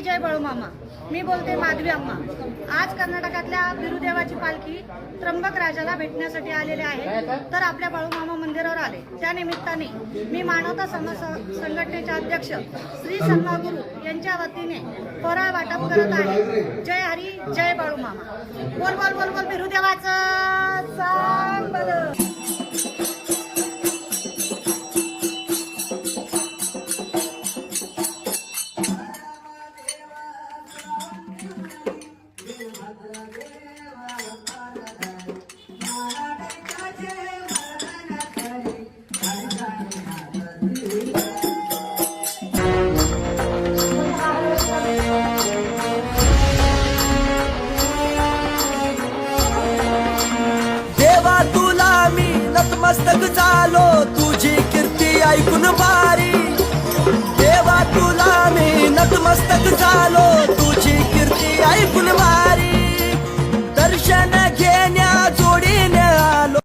जय बाळूमामा. मी बोलते माधवी अम्मा. आज कर्नाटकातल्या बिरुदेवाची पालखी त्र्यंबक राजाला भेटण्यासाठी आलेले आहे. तर आपल्या बाळूमामा मंदिरावर आले. त्या निमित्ताने मी मानवता समाज संघटनेचे अध्यक्ष श्री सन्मागुरू यांच्या वतीने फराळ वाटप करत आहे. जय हरी जय बाळूमामा. बोल बोल बोल बोल बिरुदेवाचं सांग बरं. देवा तुला मी नतमस्तक झालो, तुझी कीर्ती ऐकून भारी. देवा तुला मी नतमस्तक